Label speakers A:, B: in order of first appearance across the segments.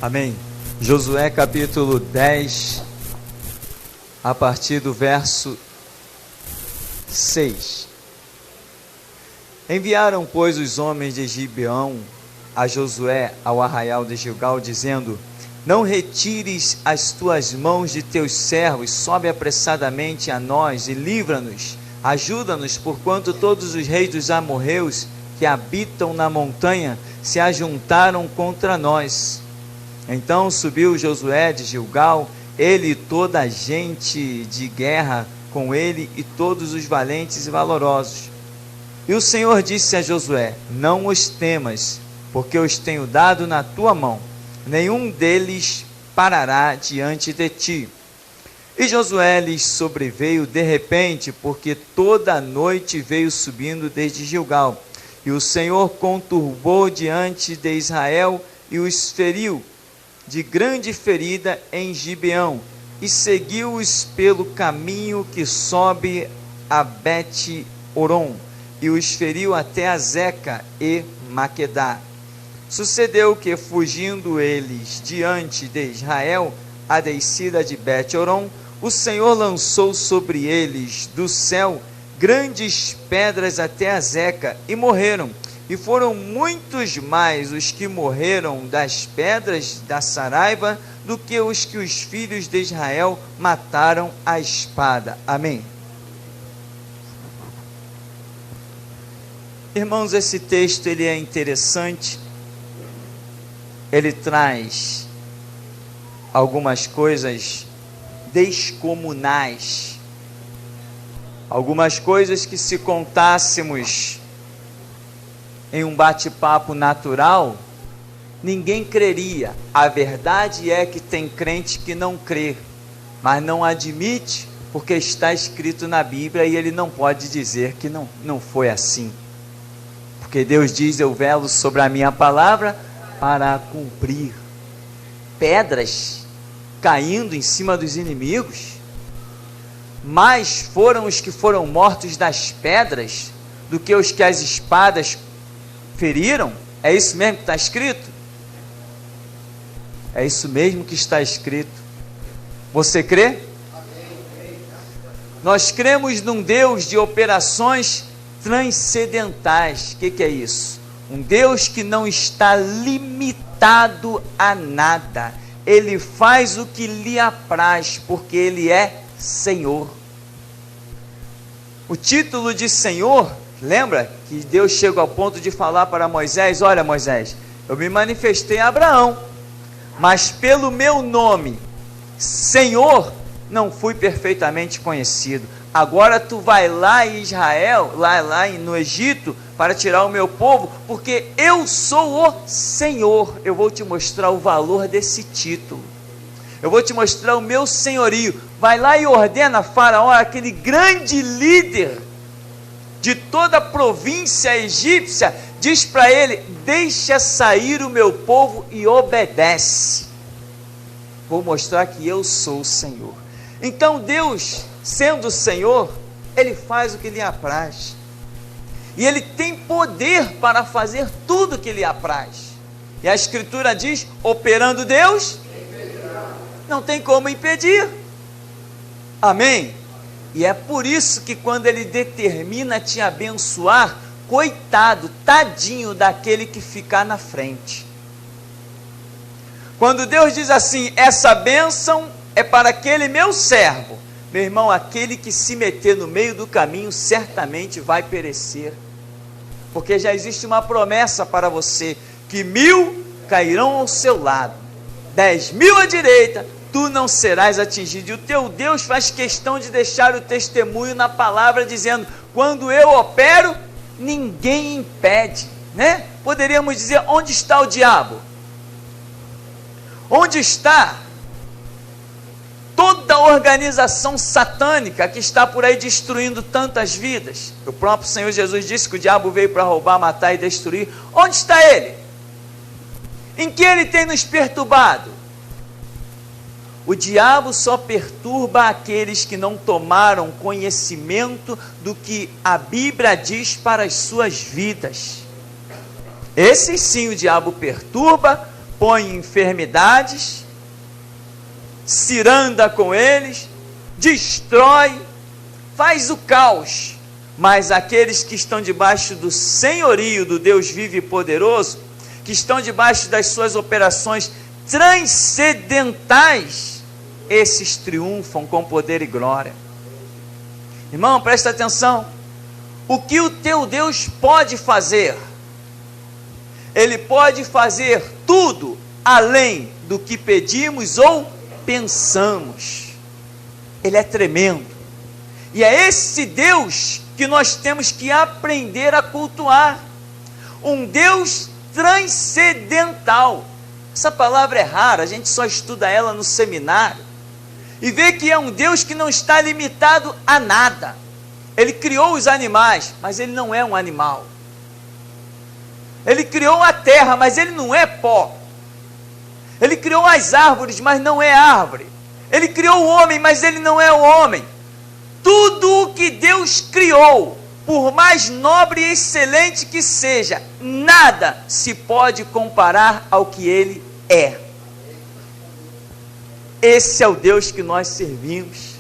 A: Amém. Josué capítulo 10, a partir do verso 6. Enviaram, pois, os homens de Gibeão a Josué ao arraial de Gilgal, dizendo: não retires as tuas mãos de teus servos, sobe apressadamente a nós e livra-nos, ajuda-nos, porquanto todos os reis dos amorreus que habitam na montanha se ajuntaram contra nós. Então subiu Josué de Gilgal, ele e toda a gente de guerra com ele e todos os valentes e valorosos. E o Senhor disse a Josué: não os temas, porque os tenho dado na tua mão, nenhum deles parará diante de ti. E Josué lhes sobreveio de repente, porque toda a noite veio subindo desde Gilgal, e o Senhor conturbou diante de Israel e os feriu de grande ferida em Gibeão, e seguiu-os pelo caminho que sobe a Bet-Horon, e os feriu até a Zeca e Maquedá. Sucedeu que, fugindo eles diante de Israel, a descida de Bet-Horon, o Senhor lançou sobre eles do céu grandes pedras até a Zeca, e morreram. E foram muitos mais os que morreram das pedras da saraiva do que os filhos de Israel mataram à espada. Amém. Irmãos, esse texto ele é interessante. Ele traz algumas coisas descomunais, algumas coisas que, se contássemos em um bate-papo natural, ninguém creria. A verdade é que tem crente que não crê, mas não admite, porque está escrito na Bíblia, e ele não pode dizer que não foi assim, porque Deus diz: eu velo sobre a minha palavra para cumprir. Pedras caindo em cima dos inimigos, mais foram os que foram mortos das pedras do que os que as espadas feriram. É isso mesmo que está escrito? É isso mesmo que está escrito. Você crê? Nós cremos num Deus de operações transcendentais. O que é isso? Um Deus que não está limitado a nada. Ele faz o que lhe apraz, porque Ele é Senhor. O título de Senhor, lembra que Deus chegou ao ponto de falar para Moisés: olha, Moisés, eu me manifestei a Abraão, mas pelo meu nome, Senhor, não fui perfeitamente conhecido. Agora tu vai lá em Israel, lá no Egito, para tirar o meu povo, porque eu sou o Senhor. Eu vou te mostrar o valor desse título. Eu vou te mostrar o meu senhorio. Vai lá e ordena a Faraó, aquele grande líder de toda a província egípcia, diz para ele: deixa sair o meu povo e obedece. Vou mostrar que eu sou o Senhor. Então Deus, sendo o Senhor, Ele faz o que lhe apraz, e Ele tem poder para fazer tudo o que lhe apraz. E a Escritura diz: operando Deus, não tem como impedir. Amém? E é por isso que, quando Ele determina te abençoar, coitado, tadinho daquele que ficar na frente. Quando Deus diz assim: essa bênção é para aquele meu servo, meu irmão, aquele que se meter no meio do caminho certamente vai perecer, porque já existe uma promessa para você, que 1000 cairão ao seu lado, 10.000 à direita, tu não serás atingido. E o teu Deus faz questão de deixar o testemunho na palavra, dizendo: quando eu opero, ninguém impede, né? Poderíamos dizer: onde está o diabo? Onde está toda a organização satânica que está por aí destruindo tantas vidas? O próprio Senhor Jesus disse que o diabo veio para roubar, matar e destruir. Onde está ele? Em que ele tem nos perturbado? O diabo só perturba aqueles que não tomaram conhecimento do que a Bíblia diz para as suas vidas. Esses sim o diabo perturba, põe enfermidades, ciranda com eles, destrói, faz o caos. Mas aqueles que estão debaixo do senhorio do Deus vivo e poderoso, que estão debaixo das suas operações transcendentais, esses triunfam com poder e glória. Irmão, presta atenção. O que o teu Deus pode fazer? Ele pode fazer tudo além do que pedimos ou pensamos. Ele é tremendo. E é esse Deus que nós temos que aprender a cultuar. Um Deus transcendental. Essa palavra é rara, a gente só estuda ela no seminário. E vê que é um Deus que não está limitado a nada. Ele criou os animais, mas ele não é um animal. Ele criou a terra, mas ele não é pó. Ele criou as árvores, mas não é árvore. Ele criou o homem, mas ele não é o homem. Tudo o que Deus criou, por mais nobre e excelente que seja, nada se pode comparar ao que ele é. Esse é o Deus que nós servimos.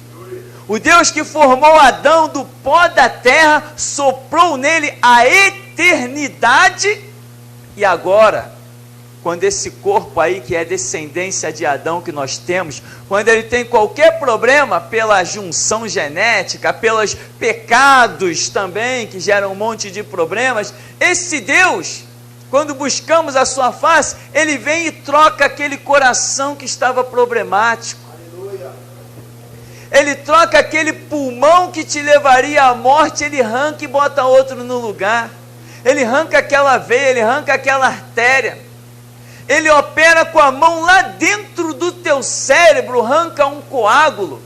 A: O Deus que formou Adão do pó da terra, soprou nele a eternidade, e agora, quando esse corpo aí, que é descendência de Adão que nós temos, quando ele tem qualquer problema pela junção genética, pelos pecados também, que geram um monte de problemas, esse Deus, quando buscamos a sua face, ele vem e troca aquele coração que estava problemático. Aleluia. Ele troca aquele pulmão que te levaria à morte, ele arranca e bota outro no lugar. Ele arranca aquela veia, ele arranca aquela artéria. Ele opera com a mão lá dentro do teu cérebro, arranca um coágulo,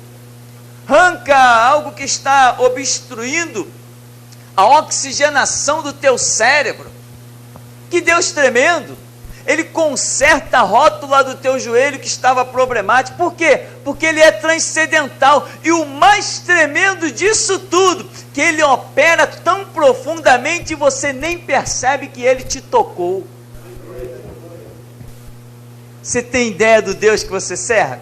A: arranca algo que está obstruindo a oxigenação do teu cérebro. Que Deus tremendo! Ele conserta a rótula do teu joelho que estava problemático. Por quê? Porque ele é transcendental. E o mais tremendo disso tudo, que ele opera tão profundamente e você nem percebe que ele te tocou. Você tem ideia do Deus que você serve?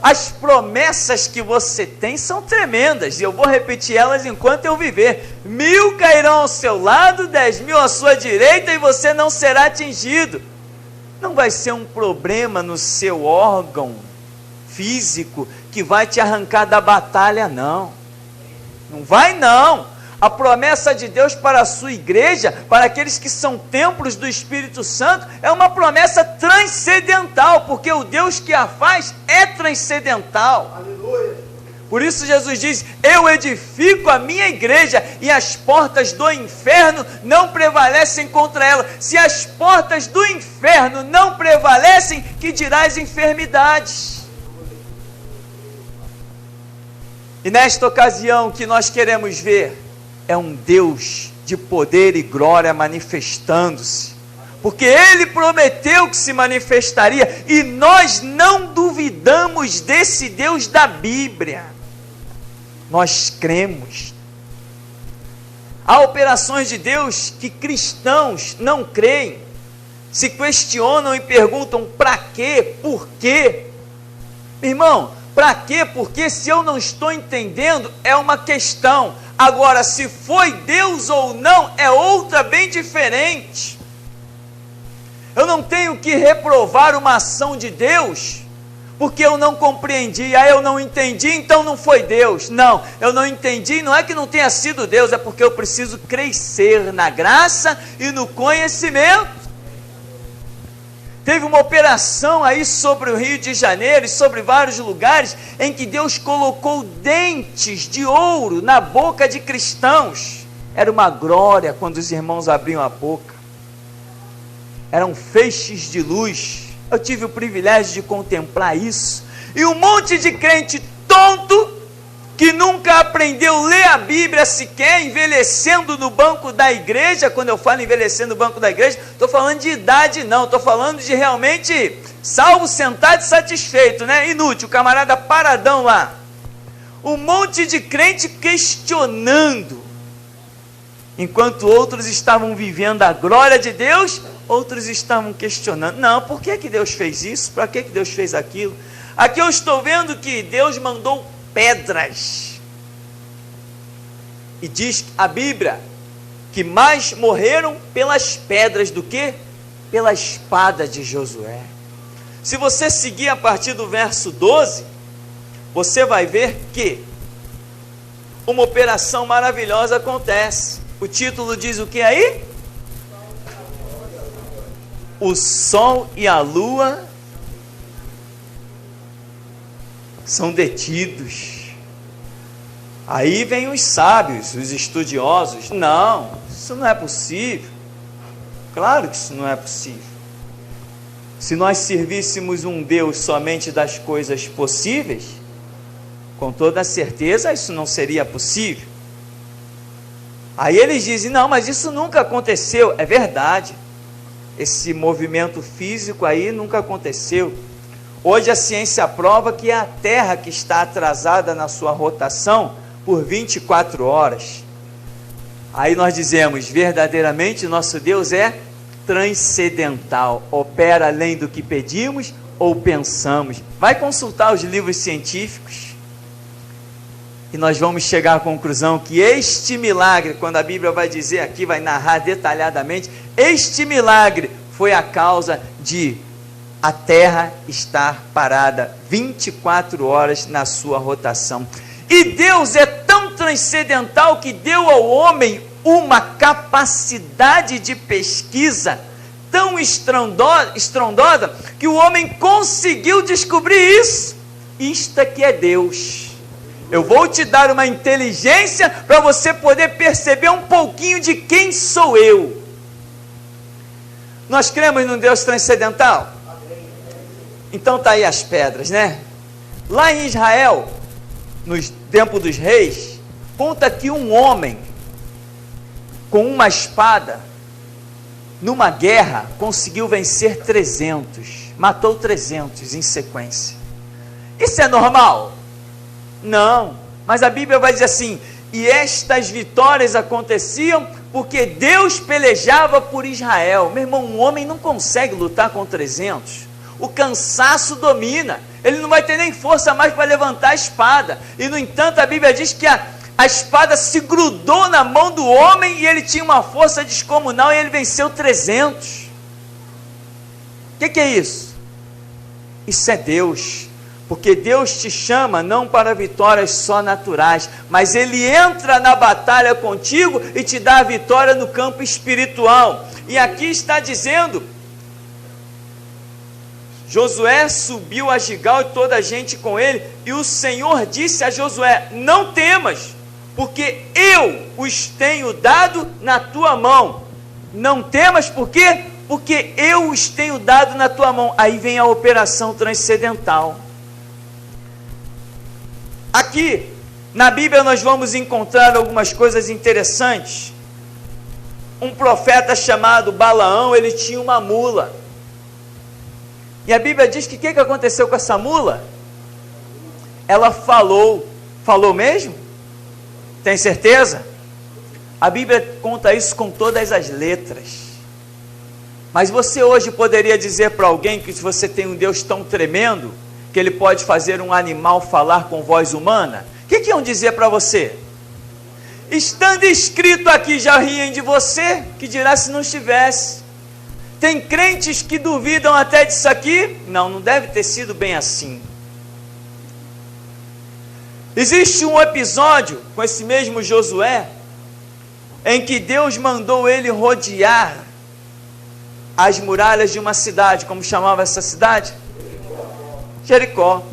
A: As promessas que você tem são tremendas, e eu vou repetir elas enquanto eu viver. 1000 cairão ao seu lado, 10.000 à sua direita, e você não será atingido. Não vai ser um problema no seu órgão físico que vai te arrancar da batalha, não. Não vai, não. A promessa de Deus para a sua igreja, para aqueles que são templos do Espírito Santo, é uma promessa transcendental, porque o Deus que a faz é transcendental. Aleluia. Por isso Jesus diz: eu edifico a minha igreja e as portas do inferno não prevalecem contra ela. Se as portas do inferno não prevalecem, que dirás enfermidades? E nesta ocasião que nós queremos ver, é um Deus de poder e glória manifestando-se, porque Ele prometeu que se manifestaria, e nós não duvidamos desse Deus da Bíblia, nós cremos. Há operações de Deus que cristãos não creem, se questionam e perguntam: para quê? Por quê? Irmão, para quê? Porque se eu não estou entendendo, é uma questão. Agora, se foi Deus ou não, é outra bem diferente. Eu não tenho que reprovar uma ação de Deus, porque eu não compreendi, eu não entendi, então não foi Deus. Não, eu não entendi, não é que não tenha sido Deus, é porque eu preciso crescer na graça e no conhecimento. Teve uma operação aí sobre o Rio de Janeiro e sobre vários lugares em que Deus colocou dentes de ouro na boca de cristãos. Era uma glória quando os irmãos abriam a boca. Eram feixes de luz. Eu tive o privilégio de contemplar isso. E um monte de crente tonto, que nunca aprendeu a ler a Bíblia sequer, envelhecendo no banco da igreja. Quando eu falo envelhecendo no banco da igreja, estou falando de idade não, estou falando de realmente salvo, sentado e satisfeito, né? Inútil, o camarada paradão lá. Um monte de crente questionando, enquanto outros estavam vivendo a glória de Deus Outros estavam questionando, não, por que Deus fez isso? Para que Deus fez aquilo? Aqui eu estou vendo que Deus mandou pedras. E diz a Bíblia que mais morreram pelas pedras do que pela espada de Josué. Se você seguir a partir do verso 12, você vai ver que uma operação maravilhosa acontece. O título diz o que aí? O sol e a lua são detidos. Aí vem os sábios, os estudiosos. Não, isso não é possível. Claro que isso não é possível. Se nós servíssemos um Deus somente das coisas possíveis, com toda certeza isso não seria possível. Aí eles dizem, não, mas isso nunca aconteceu. É verdade. Esse movimento físico aí nunca aconteceu. Hoje a ciência prova que é a Terra que está atrasada na sua rotação por 24 horas. Aí nós dizemos, verdadeiramente nosso Deus é transcendental, opera além do que pedimos ou pensamos. Vai consultar os livros científicos e nós vamos chegar à conclusão que este milagre, quando a Bíblia vai dizer aqui, vai narrar detalhadamente, este milagre foi a causa de a Terra estar parada 24 horas na sua rotação. E Deus é tão transcendental que deu ao homem uma capacidade de pesquisa tão estrondosa que o homem conseguiu descobrir isso. Isto aqui é Deus. Eu vou te dar uma inteligência para você poder perceber um pouquinho de quem sou eu. Nós cremos num Deus transcendental? Então tá aí as pedras, né? Lá em Israel, no tempo dos reis, conta que um homem com uma espada, numa guerra, conseguiu vencer 300, matou 300 em sequência. Isso é normal? Não, mas a Bíblia vai dizer assim, e estas vitórias aconteciam porque Deus pelejava por Israel. Meu irmão, um homem não consegue lutar com 300, o cansaço domina, ele não vai ter nem força mais para levantar a espada, e no entanto a Bíblia diz que a espada se grudou na mão do homem, e ele tinha uma força descomunal, e ele venceu 300, o que é isso? Isso é Deus, porque Deus te chama não para vitórias só naturais, mas Ele entra na batalha contigo e te dá a vitória no campo espiritual. E aqui está dizendo, Josué subiu a Gigal e toda a gente com ele, e o Senhor disse a Josué, não temas, porque eu os tenho dado na tua mão. Não temas, por quê? Porque eu os tenho dado na tua mão. Aí vem a operação transcendental. Aqui, na Bíblia, nós vamos encontrar algumas coisas interessantes. Um profeta chamado Balaão, ele tinha uma mula. E a Bíblia diz que o que aconteceu com essa mula? Ela falou. Falou mesmo? Tem certeza? A Bíblia conta isso com todas as letras. Mas você hoje poderia dizer para alguém que se você tem um Deus tão tremendo, que ele pode fazer um animal falar com voz humana? O que iam dizer para você? Estando escrito aqui, já riem de você, que dirá se não estivesse. Tem crentes que duvidam até disso aqui? Não deve ter sido bem assim. Existe um episódio com esse mesmo Josué, em que Deus mandou ele rodear as muralhas de uma cidade. Como chamava essa cidade? Jericó.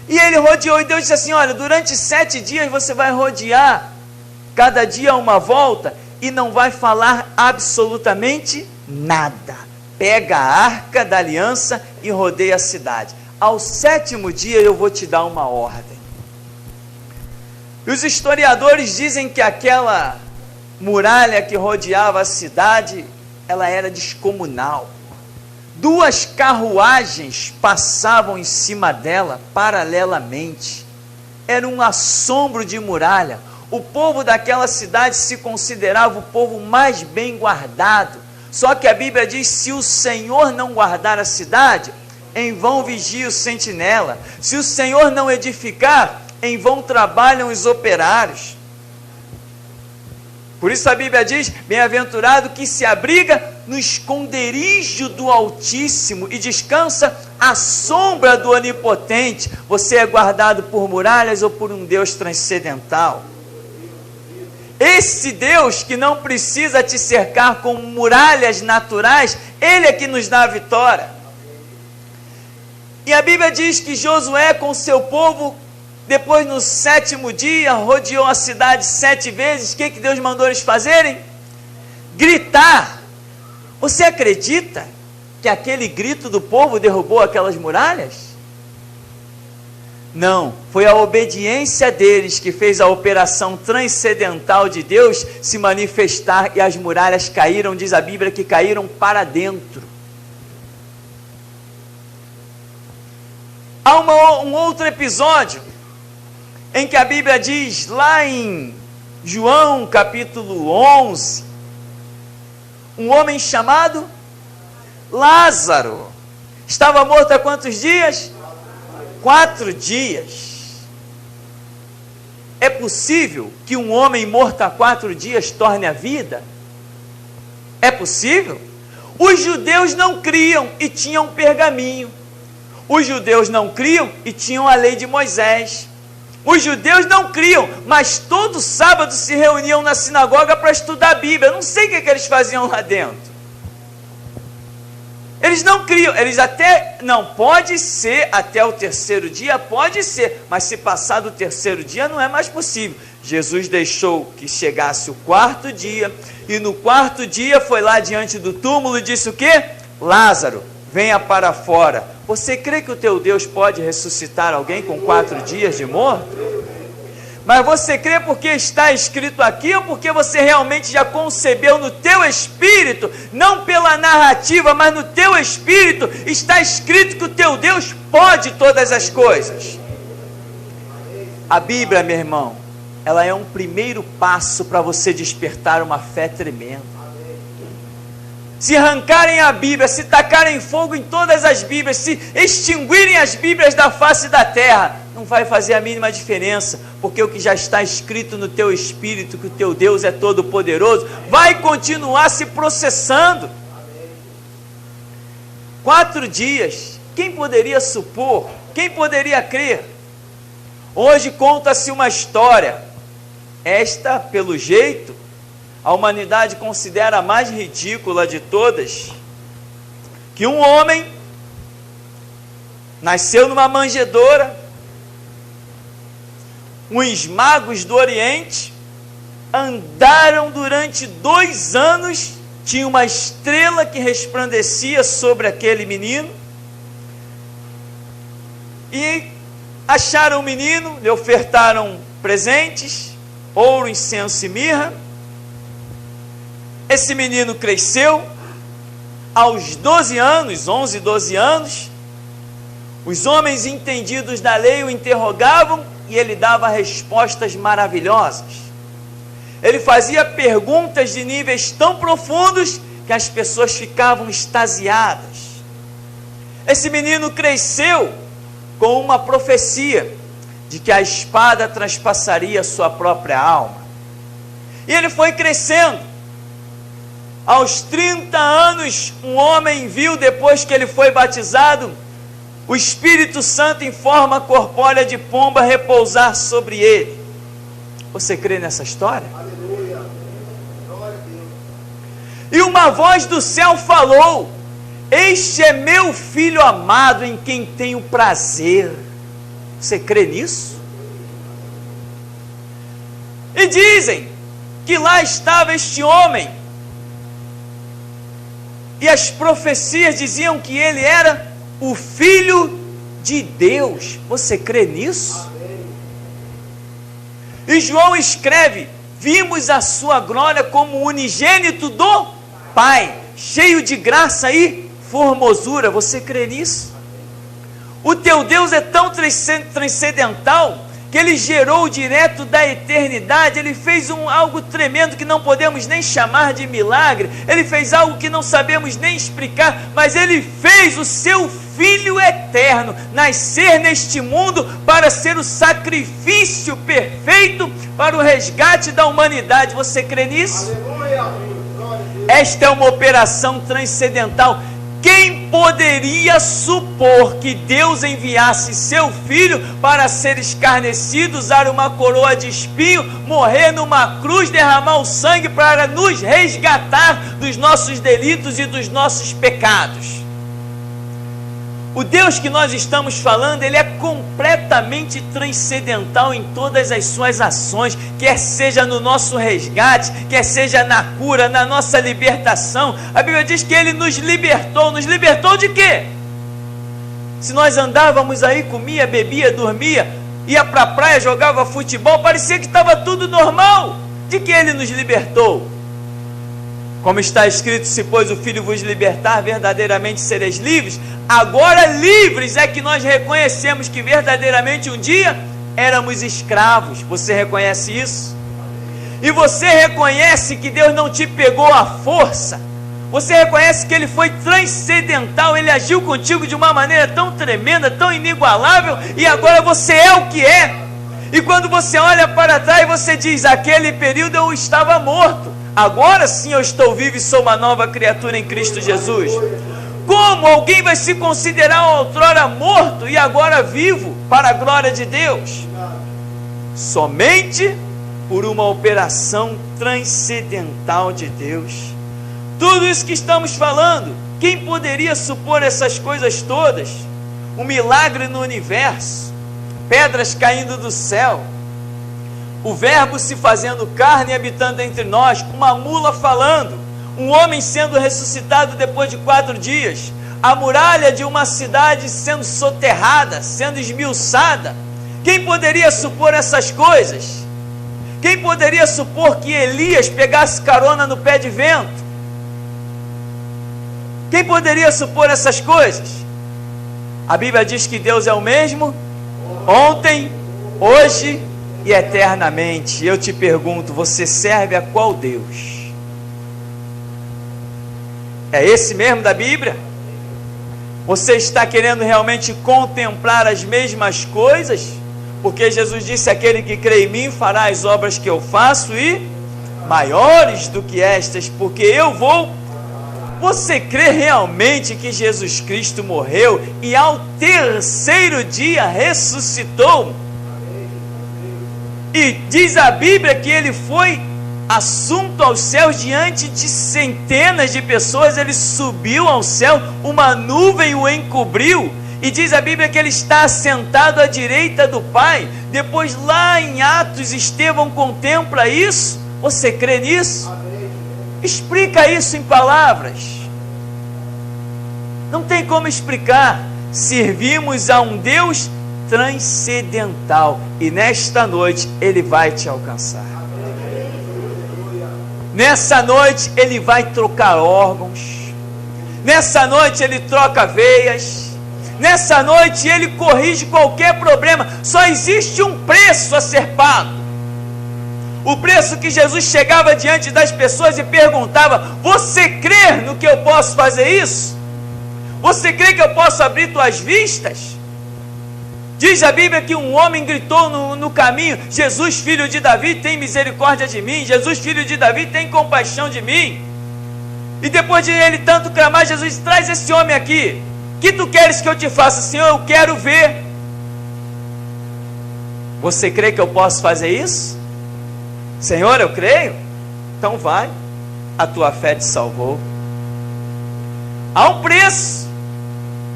A: E ele rodeou, e Deus disse assim, olha, durante 7 dias você vai rodear, cada dia uma volta, e não vai falar absolutamente nada. Pega a arca da aliança e rodeia a cidade. Ao 7º dia eu vou te dar uma ordem. E os historiadores dizem que aquela muralha que rodeava a cidade, ela era descomunal. 2 carruagens passavam em cima dela paralelamente. Era um assombro de muralha. O povo daquela cidade se considerava o povo mais bem guardado. Só que a Bíblia diz: se o Senhor não guardar a cidade, em vão vigia o sentinela. Se o Senhor não edificar, em vão trabalham os operários. Por isso a Bíblia diz: bem-aventurado que se abriga no esconderijo do Altíssimo e descansa à sombra do Onipotente. Você é guardado por muralhas ou por um Deus transcendental? Esse Deus que não precisa te cercar com muralhas naturais, Ele é que nos dá a vitória. E a Bíblia diz que Josué com seu povo, depois no 7º dia, rodeou a cidade 7 vezes. O que Deus mandou eles fazerem? Gritar. Você acredita que aquele grito do povo derrubou aquelas muralhas? Não, foi a obediência deles que fez a operação transcendental de Deus se manifestar, e as muralhas caíram, diz a Bíblia, que caíram para dentro. Há um outro episódio em que a Bíblia diz, lá em João capítulo 11, um homem chamado Lázaro estava morto há quantos dias? 4 dias. É possível que um homem morto há 4 dias torne a vida? É possível? Os judeus não criam e tinham um pergaminho. Os judeus não criam e tinham a lei de Moisés. Os judeus não criam, mas todo sábado se reuniam na sinagoga para estudar a Bíblia. Eu não sei o que eles faziam lá dentro. Eles não criam, eles até, não, pode ser até o 3º dia, pode ser, mas se passar do 3º dia não é mais possível. Jesus deixou que chegasse o 4º dia, e no 4º dia foi lá diante do túmulo e disse o quê? Lázaro, venha para fora. Você crê que o teu Deus pode ressuscitar alguém com 4 dias de morto? Mas você crê porque está escrito aqui, ou porque você realmente já concebeu no teu espírito, não pela narrativa, mas no teu espírito está escrito que o teu Deus pode todas as coisas? A Bíblia, meu irmão, ela é um primeiro passo para você despertar uma fé tremenda. Se arrancarem a Bíblia, se tacarem fogo em todas as Bíblias, se extinguirem as Bíblias da face da terra, não vai fazer a mínima diferença, porque o que já está escrito no teu espírito, que o teu Deus é todo poderoso, vai continuar se processando. 4 dias, quem poderia supor, quem poderia crer? Hoje conta-se uma história, esta, pelo jeito, a humanidade considera a mais ridícula de todas, que um homem nasceu numa manjedoura, uns magos do Oriente andaram durante 2 anos, tinha uma estrela que resplandecia sobre aquele menino, e acharam o menino, lhe ofertaram presentes, ouro, incenso e mirra. Esse menino cresceu, aos 12 anos, 11, 12 anos, os homens entendidos da lei o interrogavam e ele dava respostas maravilhosas. Ele fazia perguntas de níveis tão profundos que as pessoas ficavam extasiadas. Esse menino cresceu com uma profecia de que a espada transpassaria sua própria alma. E ele foi crescendo. Aos 30 anos, um homem viu, depois que ele foi batizado, o Espírito Santo em forma corpórea de pomba repousar sobre ele. Você crê nessa história? Aleluia. Glória a Deus. E uma voz do céu falou: este é meu filho amado, em quem tenho prazer. Você crê nisso? E dizem que lá estava este homem, e as profecias diziam que ele era o Filho de Deus. Você crê nisso? Amém. E João escreve: vimos a sua glória como unigênito do Pai, cheio de graça e formosura. Você crê nisso? O teu Deus é tão transcendental que Ele gerou direto da eternidade. Ele fez algo tremendo que não podemos nem chamar de milagre. Ele fez algo que não sabemos nem explicar, mas Ele fez o seu Filho eterno nascer neste mundo para ser o sacrifício perfeito para o resgate da humanidade. Você crê nisso? Esta é uma operação transcendental. Quem poderia supor que Deus enviasse seu Filho para ser escarnecido, usar uma coroa de espinho, morrer numa cruz, derramar o sangue para nos resgatar dos nossos delitos e dos nossos pecados? O Deus que nós estamos falando, Ele é completamente transcendental em todas as suas ações, quer seja no nosso resgate, quer seja na cura, na nossa libertação. A Bíblia diz que Ele nos libertou de quê? Se nós andávamos aí, comia, bebia, dormia, ia para a praia, jogava futebol, parecia que estava tudo normal. De que Ele nos libertou? Como está escrito, se pois o Filho vos libertar, verdadeiramente sereis livres. Agora livres é que nós reconhecemos que verdadeiramente um dia éramos escravos. Você reconhece isso? E você reconhece que Deus não te pegou à força. Você reconhece que Ele foi transcendental. Ele agiu contigo de uma maneira tão tremenda, tão inigualável, e agora você é o que é. E quando você olha para trás, você diz: aquele período eu estava morto, agora sim eu estou vivo e sou uma nova criatura em Cristo Jesus. Como alguém vai se considerar outrora morto e agora vivo para a glória de Deus? Somente por uma operação transcendental de Deus. Tudo isso que estamos falando, quem poderia supor essas coisas todas? Um milagre no universo, pedras caindo do céu, o Verbo se fazendo carne e habitando entre nós, uma mula falando, um homem sendo ressuscitado depois de 4 dias, a muralha de uma cidade sendo soterrada, sendo esmiuçada. Quem poderia supor essas coisas? Quem poderia supor que Elias pegasse carona no pé de vento? Quem poderia supor essas coisas? A Bíblia diz que Deus é o mesmo ontem, hoje e eternamente. Eu te pergunto, você serve a qual Deus? É esse mesmo da Bíblia? Você está querendo realmente contemplar as mesmas coisas? Porque Jesus disse: aquele que crê em mim fará as obras que eu faço e maiores do que estas, porque eu vou. Você crê realmente que Jesus Cristo morreu e ao 3º dia ressuscitou? E diz a Bíblia que Ele foi assunto aos céus diante de centenas de pessoas. Ele subiu ao céu, uma nuvem o encobriu, e diz a Bíblia que Ele está assentado à direita do Pai. Depois lá em Atos, Estevão contempla isso. Você crê nisso? Explica isso em palavras. Não tem como explicar. Servimos a um Deus transcendental, e nesta noite Ele vai te alcançar. Nessa noite Ele vai trocar órgãos. Nessa noite Ele troca veias. Nessa noite Ele corrige qualquer problema. Só existe um preço a ser pago. O preço que Jesus chegava diante das pessoas e perguntava: você crê no que eu posso fazer isso? Você crê que eu posso abrir tuas vistas? Diz a Bíblia que um homem gritou no caminho: Jesus, filho de Davi, tem misericórdia de mim. Jesus, filho de Davi, tem compaixão de mim. E depois de ele tanto clamar, Jesus: traz esse homem aqui. Que tu queres que eu te faça? Senhor, eu quero ver. Você crê que eu posso fazer isso? Senhor, eu creio. Então vai, a tua fé te salvou. Há um preço.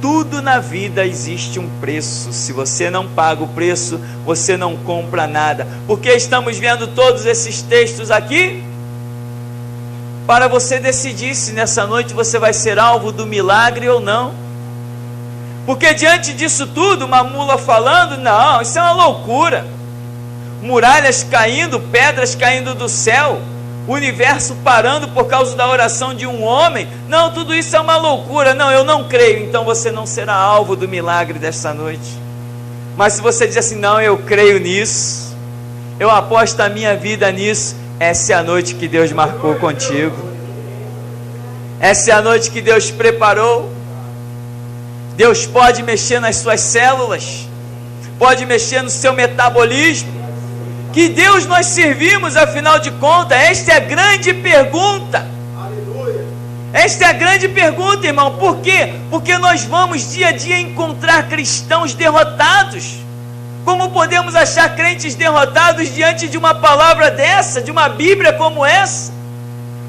A: Tudo na vida existe um preço. Se você não paga o preço, você não compra nada. Porque estamos vendo todos esses textos aqui para você decidir se nessa noite você vai ser alvo do milagre ou não. Porque diante disso tudo, uma mula falando, não, isso é uma loucura. Muralhas caindo, pedras caindo do céu, o universo parando por causa da oração de um homem. Não, tudo isso é uma loucura. Não, eu não creio. Então você não será alvo do milagre desta noite. Mas se você diz assim, não, eu creio nisso, eu aposto a minha vida nisso, essa é a noite que Deus marcou contigo. Essa é a noite que Deus preparou. Deus pode mexer nas suas células, pode mexer no seu metabolismo. Que Deus nós servimos, afinal de contas? Esta é a grande pergunta. Aleluia. Esta é a grande pergunta, irmão. Por quê? Porque nós vamos dia a dia encontrar cristãos derrotados. Como podemos achar crentes derrotados diante de uma palavra dessa, de uma Bíblia como essa?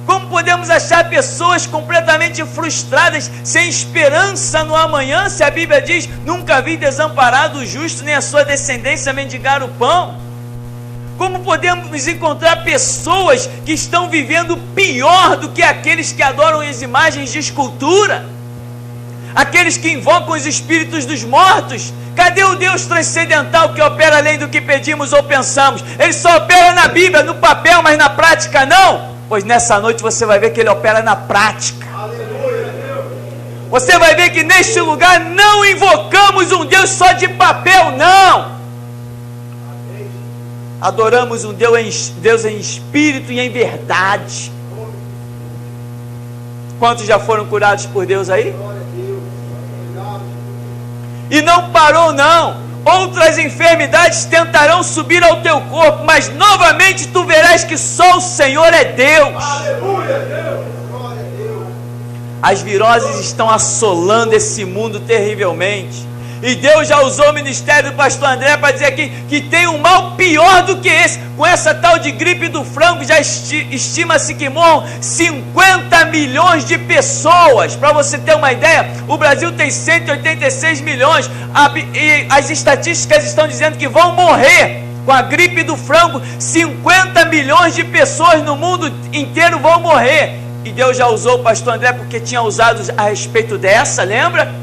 A: Como podemos achar pessoas completamente frustradas, sem esperança no amanhã, se a Bíblia diz, nunca vi desamparado o justo, nem a sua descendência mendigar o pão? Como podemos encontrar pessoas que estão vivendo pior do que aqueles que adoram as imagens de escultura? Aqueles que invocam os espíritos dos mortos? Cadê o Deus transcendental que opera além do que pedimos ou pensamos? Ele só opera na Bíblia, no papel, mas na prática não? Pois nessa noite você vai ver que Ele opera na prática. Você vai ver que neste lugar não invocamos um Deus só de papel, não. Adoramos um Deus em espírito e em verdade. Quantos já foram curados por Deus aí? E não parou não. Outras enfermidades tentarão subir ao teu corpo, mas novamente tu verás que só o Senhor é Deus. Aleluia, Deus. Glória a Deus. As viroses estão assolando esse mundo terrivelmente. E Deus já usou o ministério do pastor André para dizer aqui que tem um mal pior do que esse. Com essa tal de gripe do frango, já estima-se que morram 50 milhões de pessoas. Para você ter uma ideia, o Brasil tem 186 milhões. E as estatísticas estão dizendo que vão morrer com a gripe do frango. 50 milhões de pessoas no mundo inteiro vão morrer. E Deus já usou o pastor André porque tinha usado a respeito dessa, lembra?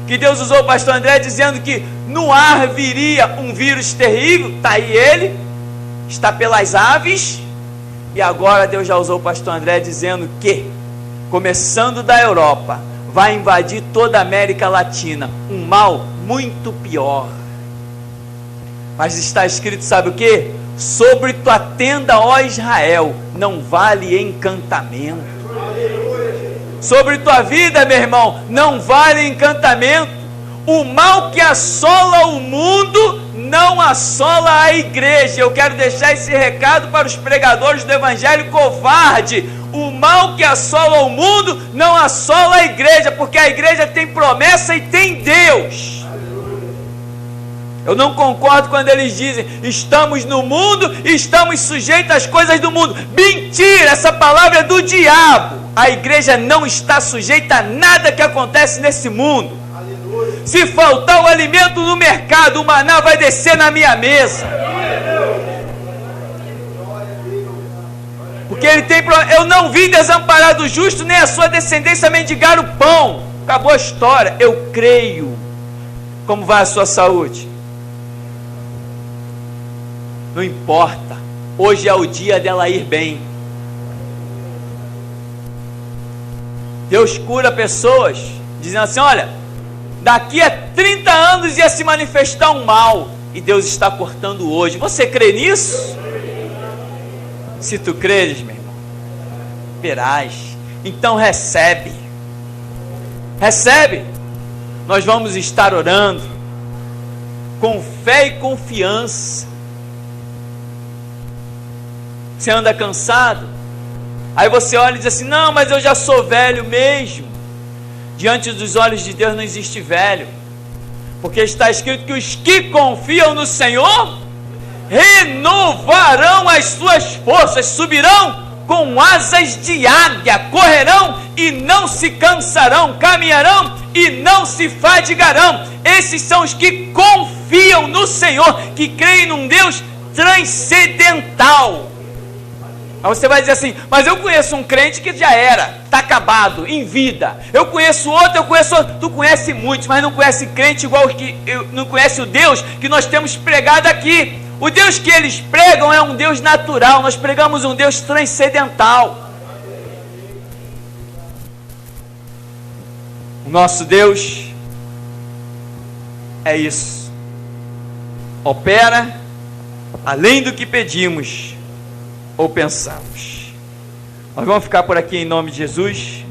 A: Que Deus usou o pastor André dizendo que no ar viria um vírus terrível. Está aí ele, está pelas aves. E agora Deus já usou o pastor André dizendo que, começando da Europa, vai invadir toda a América Latina. Um mal muito pior. Mas está escrito, sabe o que? Sobre tua tenda, ó Israel, não vale encantamento. Sobre tua vida, meu irmão, não vale encantamento. O mal que assola o mundo não assola a igreja. Eu quero deixar esse recado para os pregadores do evangelho covarde. O mal que assola o mundo não assola a igreja, porque a igreja tem promessa e tem Deus. Eu não concordo quando eles dizem, estamos no mundo e estamos sujeitos às coisas do mundo. Mentira, essa palavra é do diabo. A igreja não está sujeita a nada que acontece nesse mundo. Aleluia. Se faltar o alimento no mercado, o maná vai descer na minha mesa. Porque ele tem, eu não vim desamparar do justo, nem a sua descendência mendigar o pão. Acabou a história. Eu creio. Como vai a sua saúde? Não importa. Hoje é o dia dela ir bem. Deus cura pessoas, dizendo assim, olha, daqui a 30 anos ia se manifestar um mal, e Deus está cortando hoje. Você crê nisso? Se tu creres, meu irmão, verás. Então recebe. Recebe. Nós vamos estar orando com fé e confiança. Você anda cansado? Aí você olha e diz assim, não, mas eu já sou velho mesmo. Diante dos olhos de Deus não existe velho. Porque está escrito que os que confiam no Senhor renovarão as suas forças, subirão com asas de águia, correrão e não se cansarão, caminharão e não se fadigarão. Esses são os que confiam no Senhor, que creem num Deus transcendental. Aí você vai dizer assim, mas eu conheço um crente que já era, está acabado, em vida. Eu conheço outro. Tu conhece muitos, mas não conhece crente igual que não conhece o Deus que nós temos pregado aqui. O Deus que eles pregam é um Deus natural, nós pregamos um Deus transcendental. O nosso Deus é isso. opera além do que pedimos ou pensamos. Nós vamos ficar por aqui em nome de Jesus.